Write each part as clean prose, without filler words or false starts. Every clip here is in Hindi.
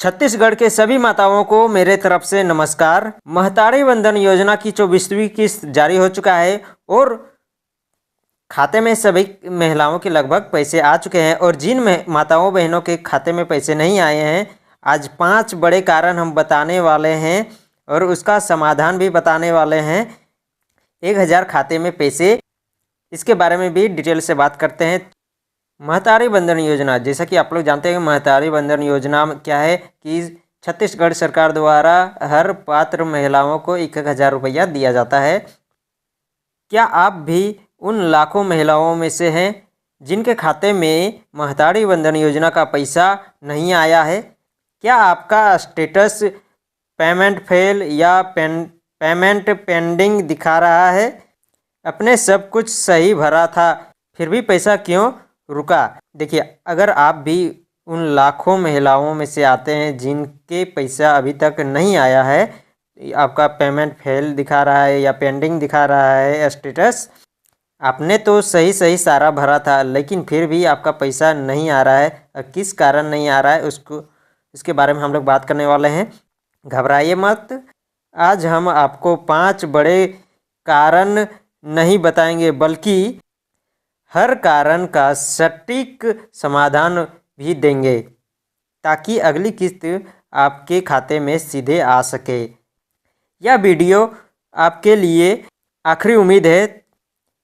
छत्तीसगढ़ के सभी माताओं को मेरे तरफ से नमस्कार। महतारी वंदन योजना की 24वीं किस्त जारी हो चुका है और खाते में सभी महिलाओं के लगभग पैसे आ चुके हैं। और जिन माताओं बहनों के खाते में पैसे नहीं आए हैं, आज 5 बड़े कारण हम बताने वाले हैं और उसका समाधान भी बताने वाले हैं। 1000 खाते में पैसे, इसके बारे में भी डिटेल से बात करते हैं। महतारी वंदन योजना, जैसा कि आप लोग जानते हैं, महतारी वंदन योजना क्या है कि छत्तीसगढ़ सरकार द्वारा हर पात्र महिलाओं को 1000 रुपया दिया जाता है। क्या आप भी उन लाखों महिलाओं में से हैं जिनके खाते में महतारी वंदन योजना का पैसा नहीं आया है? क्या आपका स्टेटस पेमेंट फेल या पेमेंट पेंडिंग दिखा रहा है? अपने सब कुछ सही भरा था, फिर भी पैसा क्यों रुका? देखिए, अगर आप भी उन लाखों महिलाओं में से आते हैं जिनके पैसा अभी तक नहीं आया है, आपका पेमेंट फेल दिखा रहा है या पेंडिंग दिखा रहा है स्टेटस, आपने तो सही सारा भरा था लेकिन फिर भी आपका पैसा नहीं आ रहा है, किस कारण नहीं आ रहा है इसके बारे में हम लोग बात करने वाले हैं। घबराइए मत, आज हम आपको 5 बड़े कारण नहीं बताएंगे बल्कि हर कारण का सटीक समाधान भी देंगे ताकि अगली किस्त आपके खाते में सीधे आ सके। यह वीडियो आपके लिए आखिरी उम्मीद है,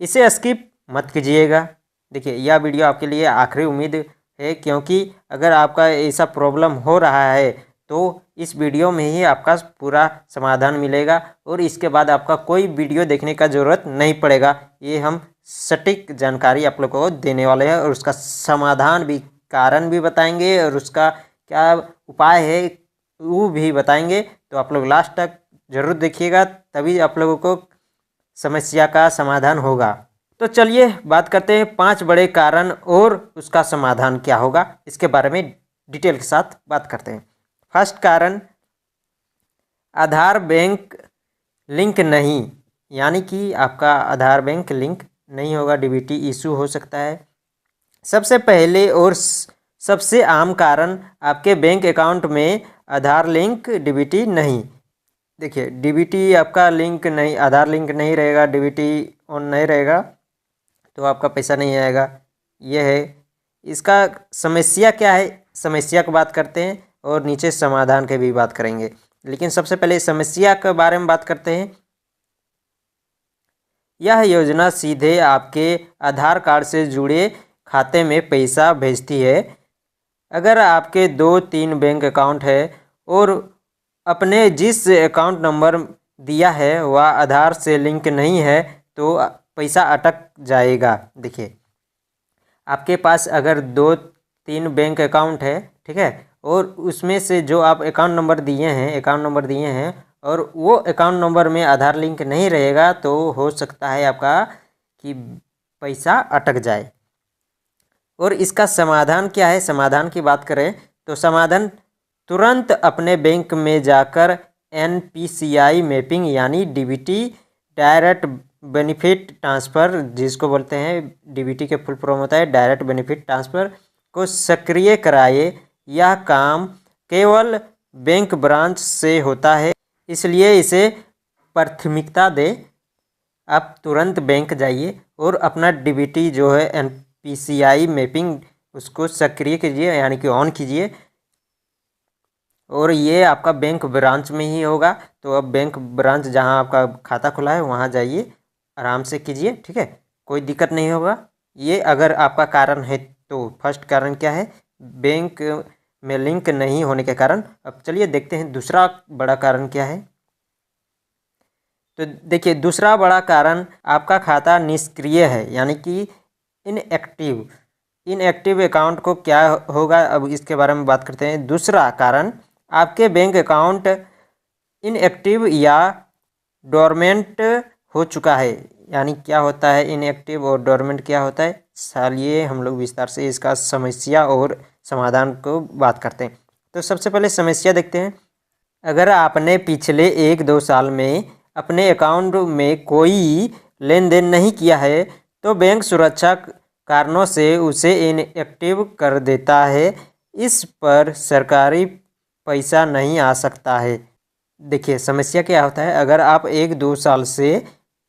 इसे स्किप मत कीजिएगा। देखिए, यह वीडियो आपके लिए आखिरी उम्मीद है क्योंकि अगर आपका ऐसा प्रॉब्लम हो रहा है तो इस वीडियो में ही आपका पूरा समाधान मिलेगा और इसके बाद आपका कोई वीडियो देखने का ज़रूरत नहीं पड़ेगा। ये हम सटीक जानकारी आप लोगों को देने वाले हैं और उसका समाधान भी, कारण भी बताएंगे और उसका क्या उपाय है वो भी बताएंगे। तो आप लोग लास्ट तक ज़रूर देखिएगा, तभी आप लोगों को समस्या का समाधान होगा। तो चलिए बात करते हैं 5 बड़े कारण और उसका समाधान क्या होगा, इसके बारे में डिटेल के साथ बात करते हैं। फर्स्ट कारण, आधार बैंक लिंक नहीं, यानी कि आपका आधार बैंक लिंक नहीं होगा, डीबीटी इशू हो सकता है। सबसे पहले और सबसे आम कारण, आपके बैंक अकाउंट में आधार लिंक डीबीटी नहीं। देखिए, डीबीटी आपका लिंक नहीं, आधार लिंक नहीं रहेगा, डीबीटी ऑन नहीं रहेगा तो आपका पैसा नहीं आएगा। यह है इसका समस्या। क्या है समस्या की बात करते हैं और नीचे समाधान के भी बात करेंगे, लेकिन सबसे पहले समस्या के बारे में बात करते हैं। यह योजना सीधे आपके आधार कार्ड से जुड़े खाते में पैसा भेजती है। अगर आपके 2-3 बैंक अकाउंट है और अपने जिस अकाउंट नंबर दिया है वह आधार से लिंक नहीं है तो पैसा अटक जाएगा। देखिए, आपके पास अगर 2-3 बैंक अकाउंट है, ठीक है, और उसमें से जो आप अकाउंट नंबर दिए हैं और वो अकाउंट नंबर में आधार लिंक नहीं रहेगा तो हो सकता है आपका कि पैसा अटक जाए। और इसका समाधान क्या है? समाधान की बात करें तो समाधान, तुरंत अपने बैंक में जाकर NPCI मैपिंग यानी डीबीटी डायरेक्ट बेनिफिट ट्रांसफ़र, जिसको बोलते हैं डीबीटी के फुल फॉर्म होता है डायरेक्ट बेनिफिट ट्रांसफ़र, को सक्रिय कराए। यह काम केवल बैंक ब्रांच से होता है, इसलिए इसे प्राथमिकता दें। आप तुरंत बैंक जाइए और अपना डीबीटी जो है NPCI मैपिंग उसको सक्रिय कीजिए, यानी कि ऑन कीजिए। और ये आपका बैंक ब्रांच में ही होगा, तो अब बैंक ब्रांच जहां आपका खाता खुला है वहां जाइए, आराम से कीजिए, ठीक है, कोई दिक्कत नहीं होगा। ये अगर आपका कारण है तो फर्स्ट कारण क्या है? बैंक में लिंक नहीं होने के कारण। अब चलिए देखते हैं दूसरा बड़ा कारण क्या है। तो देखिए, दूसरा बड़ा कारण, आपका खाता निष्क्रिय है, यानी कि इनएक्टिव अकाउंट को क्या होगा, अब इसके बारे में बात करते हैं। दूसरा कारण, आपके बैंक अकाउंट इनएक्टिव या डोरमेंट हो चुका है। यानी क्या होता है इनएक्टिव और डोरमेंट क्या होता है, चलिए हम लोग विस्तार से इसका समस्या और समाधान को बात करते हैं। तो सबसे पहले समस्या देखते हैं। अगर आपने पिछले 1-2 साल में अपने अकाउंट में कोई लेन देन नहीं किया है तो बैंक सुरक्षा कारणों से उसे इनएक्टिव कर देता है। इस पर सरकारी पैसा नहीं आ सकता है। देखिए समस्या क्या होता है, अगर आप 1-2 साल से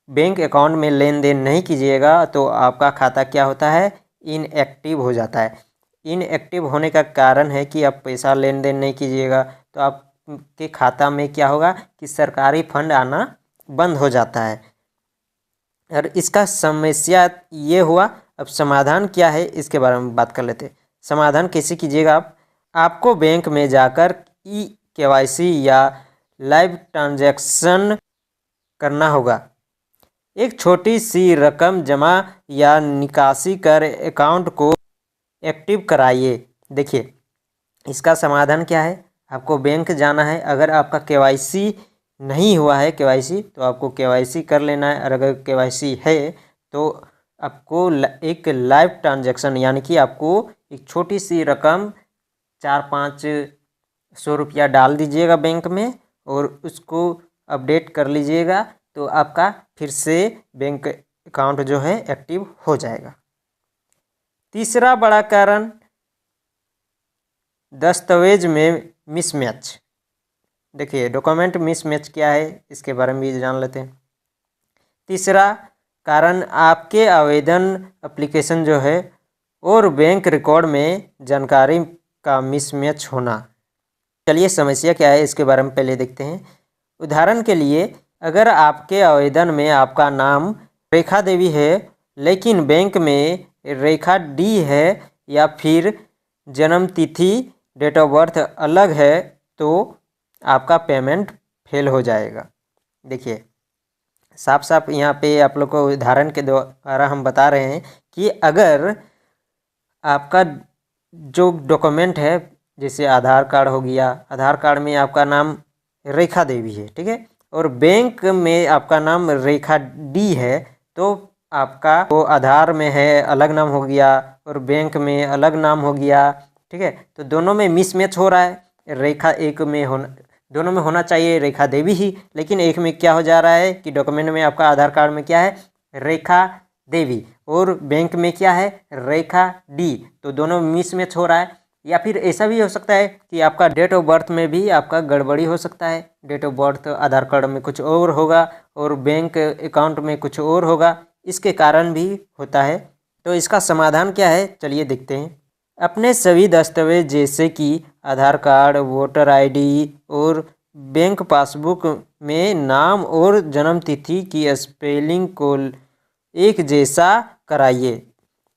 बैंक अकाउंट में लेन देन नहीं कीजिएगा तो आपका खाता क्या होता है, इनएक्टिव हो जाता है। इनएक्टिव होने का कारण है कि आप पैसा लेन देन नहीं कीजिएगा तो आपके खाता में क्या होगा कि सरकारी फंड आना बंद हो जाता है। और इसका समस्या ये हुआ। अब समाधान क्या है इसके बारे में बात कर लेते हैं। समाधान कैसे कीजिएगा आपको बैंक में जाकर KYC या लाइव ट्रांजैक्शन करना होगा। एक छोटी सी रकम जमा या निकासी कर अकाउंट को एक्टिव कराइए। देखिए इसका समाधान क्या है, आपको बैंक जाना है। अगर आपका KYC नहीं हुआ है KYC तो आपको KYC कर लेना है, और अगर KYC है तो आपको एक लाइव ट्रांजैक्शन यानी कि आपको एक छोटी सी रकम 400-500 रुपया डाल दीजिएगा बैंक में और उसको अपडेट कर लीजिएगा तो आपका फिर से बैंक अकाउंट जो है एक्टिव हो जाएगा। तीसरा बड़ा कारण दस्तावेज में मिसमैच। देखिए डॉक्यूमेंट मिसमैच क्या है इसके बारे में भी जान लेते हैं। तीसरा कारण आपके आवेदन एप्लीकेशन जो है और बैंक रिकॉर्ड में जानकारी का मिसमैच होना। चलिए समस्या क्या है इसके बारे में पहले देखते हैं। उदाहरण के लिए अगर आपके आवेदन में आपका नाम रेखा देवी है लेकिन बैंक में रेखा डी है या फिर जन्म तिथि डेट ऑफ बर्थ अलग है तो आपका पेमेंट फेल हो जाएगा। देखिए साफ साफ यहाँ पे आप लोग को उदाहरण के द्वारा हम बता रहे हैं कि अगर आपका जो डॉक्यूमेंट है जैसे आधार कार्ड हो गया, आधार कार्ड में आपका नाम रेखा देवी है, ठीक है, और बैंक में आपका नाम रेखा डी है तो आपका वो आधार में है अलग नाम हो गया और बैंक में अलग नाम हो गया, ठीक है। तो दोनों में मिसमैच हो रहा है। रेखा एक में होना, दोनों में होना चाहिए रेखा देवी ही, लेकिन एक में क्या हो जा रहा है कि डॉक्यूमेंट में आपका आधार कार्ड में क्या है रेखा देवी और बैंक में क्या है रेखा डी, तो दोनों मिसमैच हो रहा है। या फिर ऐसा भी हो सकता है कि आपका डेट ऑफ बर्थ में भी आपका गड़बड़ी हो सकता है। Date of birth Aadhaar card में कुछ और होगा और बैंक अकाउंट में कुछ और होगा, इसके कारण भी होता है। तो इसका समाधान क्या है चलिए देखते हैं। अपने सभी दस्तावेज जैसे कि आधार कार्ड, वोटर आईडी और बैंक पासबुक में नाम और जन्म तिथि की स्पेलिंग को एक जैसा कराइए।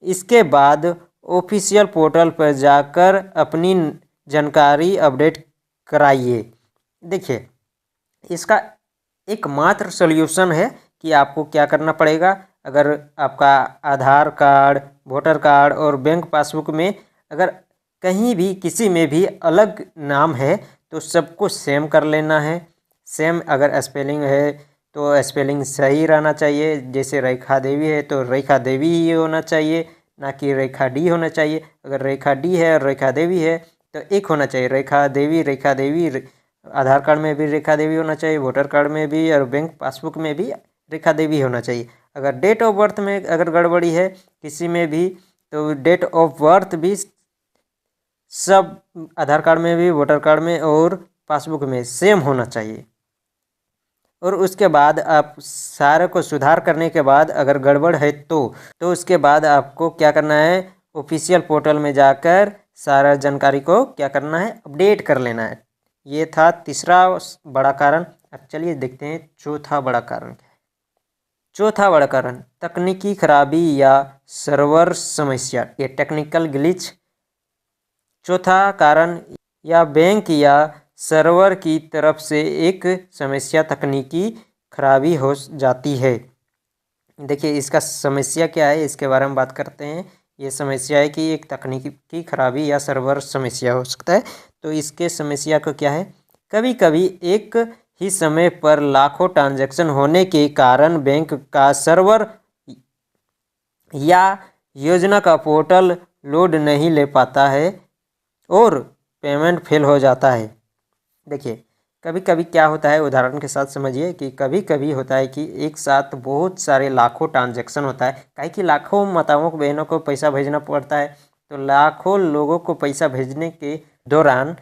इसके बाद ऑफिशियल पोर्टल पर जाकर अपनी जानकारी अपडेट कराइए। देखिए इसका एकमात्र सॉल्यूशन है कि आपको क्या करना पड़ेगा। अगर आपका आधार कार्ड, वोटर कार्ड और बैंक पासबुक में अगर कहीं भी किसी में भी अलग नाम है तो सबको सेम कर लेना है। सेम अगर स्पेलिंग है तो स्पेलिंग सही रहना चाहिए। जैसे रेखा देवी है तो रेखा देवी ही होना चाहिए, ना कि रेखा डी होना चाहिए। अगर रेखा डी है और रेखा देवी है तो एक होना चाहिए रेखा देवी। आधार कार्ड में भी रेखा देवी होना चाहिए, वोटर कार्ड में भी और बैंक पासबुक में भी रेखा देवी होना चाहिए। अगर डेट ऑफ बर्थ में अगर गड़बड़ी है किसी में भी तो डेट ऑफ बर्थ भी सब आधार कार्ड में भी, वोटर कार्ड में और पासबुक में सेम होना चाहिए। और उसके बाद आप सारे को सुधार करने के बाद अगर गड़बड़ है तो उसके बाद आपको क्या करना है, ऑफिशियल पोर्टल में जाकर सारा जानकारी को क्या करना है, अपडेट कर लेना है। ये था तीसरा बड़ा कारण। अब चलिए देखते हैं चौथा बड़ा कारण क्या है। चौथा बड़ा कारण तकनीकी खराबी या सर्वर समस्या, ये टेक्निकल ग्लिच। चौथा कारण या बैंक या सर्वर की तरफ से एक समस्या तकनीकी खराबी हो जाती है। देखिए इसका समस्या क्या है इसके बारे में बात करते हैं। ये समस्या है कि एक तकनीकी खराबी या सर्वर समस्या हो सकता है। तो इसके समस्या को क्या है, कभी कभी एक ही समय पर लाखों ट्रांजैक्शन होने के कारण बैंक का सर्वर या योजना का पोर्टल लोड नहीं ले पाता है और पेमेंट फेल हो जाता है। देखिए कभी कभी क्या होता है, उदाहरण के साथ समझिए कि कभी कभी होता है कि एक साथ बहुत सारे लाखों ट्रांजैक्शन होता है। काहे कि लाखों माताओं को, बहनों को पैसा भेजना पड़ता है। तो लाखों लोगों को पैसा भेजने के दौरान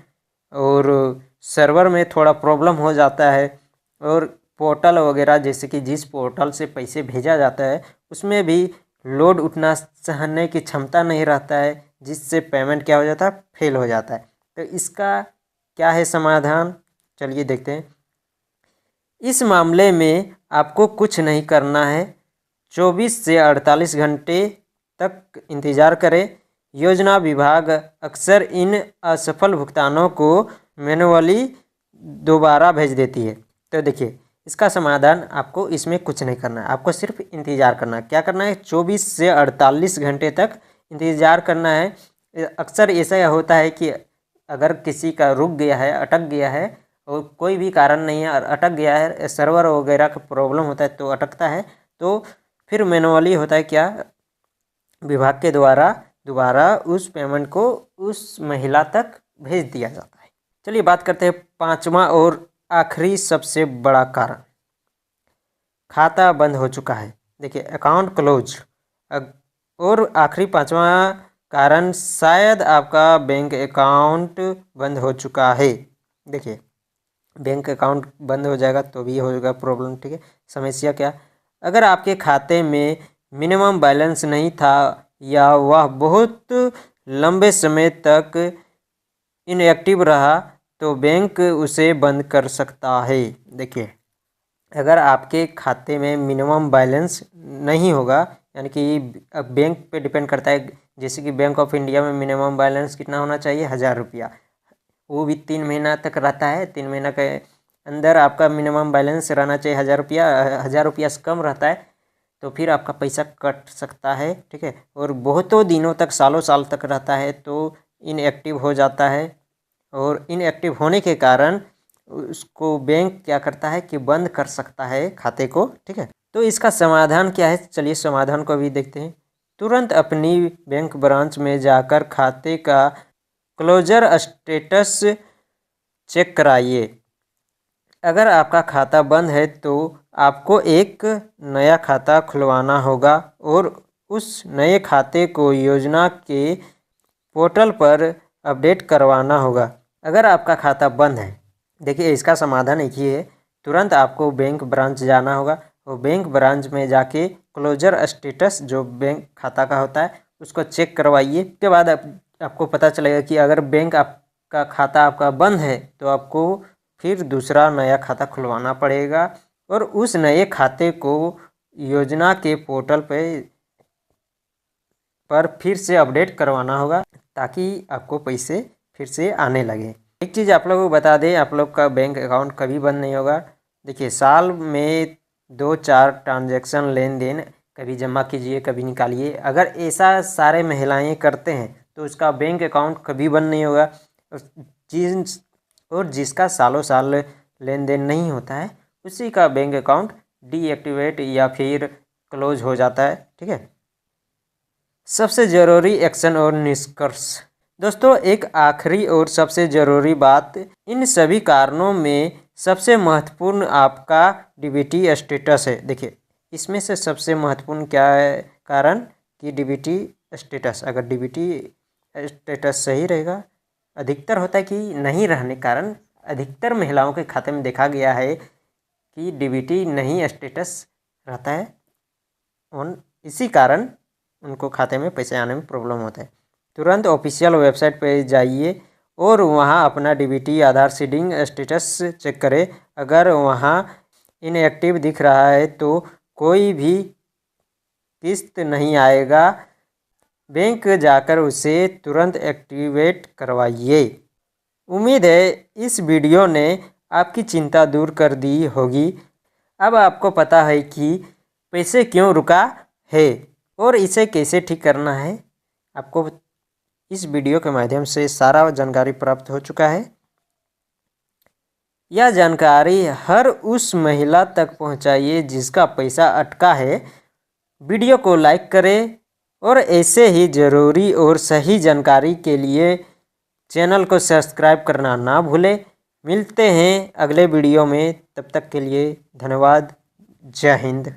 और सर्वर में थोड़ा प्रॉब्लम हो जाता है, और पोर्टल वगैरह जैसे कि जिस पोर्टल से पैसे भेजा जाता है उसमें भी लोड उठना सहने की क्षमता नहीं रहता है, जिससे पेमेंट क्या हो जाता है, फेल हो जाता है। तो इसका क्या है समाधान, चलिए देखते हैं। इस मामले में आपको कुछ नहीं करना है, 24 से 48 घंटे तक इंतज़ार करें। योजना विभाग अक्सर इन असफल भुगतानों को मैन्युअली दोबारा भेज देती है। तो देखिए इसका समाधान, आपको इसमें कुछ नहीं करना है, आपको सिर्फ इंतज़ार करना है। क्या करना है, 24 से 48 घंटे तक इंतज़ार करना है। अक्सर ऐसा होता है कि अगर किसी का रुक गया है, अटक गया है, और कोई भी कारण नहीं है, अटक गया है, सर्वर वगैरह का प्रॉब्लम होता है तो अटकता है, तो फिर मैनुअली होता है क्या, विभाग के द्वारा दोबारा उस पेमेंट को उस महिला तक भेज दिया जाता है। चलिए बात करते हैं पांचवा और आखिरी सबसे बड़ा कारण, खाता बंद हो चुका है। देखिए अकाउंट क्लोज। और आखिरी पांचवा कारण, शायद आपका बैंक अकाउंट बंद हो चुका है। देखिए बैंक अकाउंट बंद हो जाएगा तो भी होगा प्रॉब्लम, ठीक है। समस्या क्या, अगर आपके खाते में मिनिमम बैलेंस नहीं था या वह बहुत लंबे समय तक इनएक्टिव रहा तो बैंक उसे बंद कर सकता है। देखिए अगर आपके खाते में मिनिमम बैलेंस नहीं होगा, यानी कि बैंक पे डिपेंड करता है, जैसे कि बैंक ऑफ इंडिया में मिनिमम बैलेंस कितना होना चाहिए, 1000 रुपया, वो भी 3 महीना तक रहता है। 3 महीना के अंदर आपका मिनिमम बैलेंस रहना चाहिए 1000 रुपया। 1000 रुपया से कम रहता है तो फिर आपका पैसा कट सकता है, ठीक है। और बहुतों दिनों तक, सालों साल तक रहता है तो इनएक्टिव हो जाता है, और इनएक्टिव होने के कारण उसको बैंक क्या करता है कि बंद कर सकता है खाते को, ठीक है। तो इसका समाधान क्या है, चलिए समाधान को भी देखते हैं। तुरंत अपनी बैंक ब्रांच में जाकर खाते का क्लोजर स्टेटस चेक कराइए। अगर आपका खाता बंद है तो आपको एक नया खाता खुलवाना होगा और उस नए खाते को योजना के पोर्टल पर अपडेट करवाना होगा। अगर आपका खाता बंद है, देखिए इसका समाधान एक ही है, तुरंत आपको बैंक ब्रांच जाना होगा और बैंक ब्रांच में जाके क्लोजर स्टेटस जो बैंक खाता का होता है उसको चेक करवाइए। उसके बाद आपको पता चलेगा कि अगर बैंक आपका खाता आपका बंद है तो आपको फिर दूसरा नया खाता खुलवाना पड़ेगा और उस नए खाते को योजना के पोर्टल पर फिर से अपडेट करवाना होगा ताकि आपको पैसे फिर से आने लगे। एक चीज़ आप लोगों को बता दें, आप लोग का बैंक अकाउंट कभी बंद नहीं होगा। देखिए साल में 2-4 ट्रांजैक्शन लेन देन कभी जमा कीजिए कभी निकालिए, अगर ऐसा सारे महिलाएं करते हैं तो उसका बैंक अकाउंट कभी बंद नहीं होगा। और जिसका सालों साल लेन देन नहीं होता है उसी का बैंक अकाउंट डीएक्टिवेट या फिर क्लोज हो जाता है, ठीक है। सबसे ज़रूरी एक्शन और निष्कर्ष, दोस्तों एक आखिरी और सबसे ज़रूरी बात, इन सभी कारणों में सबसे महत्वपूर्ण आपका डीबीटी स्टेटस है। देखिए इसमें से सबसे महत्वपूर्ण क्या है कारण कि डीबीटी स्टेटस, अगर डीबीटी स्टेटस सही रहेगा, अधिकतर होता है कि नहीं रहने के कारण अधिकतर महिलाओं के खाते में देखा गया है कि डीबीटी नहीं स्टेटस रहता है, और इसी कारण उनको खाते में पैसे आने में प्रॉब्लम होता है। तुरंत ऑफिशियल वेबसाइट पर जाइए और वहां अपना डीबीटी आधार सीडिंग स्टेटस चेक करें। अगर वहां इनएक्टिव दिख रहा है तो कोई भी किस्त नहीं आएगा, बैंक जाकर उसे तुरंत एक्टिवेट करवाइए। उम्मीद है इस वीडियो ने आपकी चिंता दूर कर दी होगी। अब आपको पता है कि पैसे क्यों रुका है और इसे कैसे ठीक करना है। आपको इस वीडियो के माध्यम से सारा जानकारी प्राप्त हो चुका है। यह जानकारी हर उस महिला तक पहुंचाइए जिसका पैसा अटका है। वीडियो को लाइक करें और ऐसे ही ज़रूरी और सही जानकारी के लिए चैनल को सब्सक्राइब करना ना भूलें। मिलते हैं अगले वीडियो में, तब तक के लिए धन्यवाद। जय हिंद।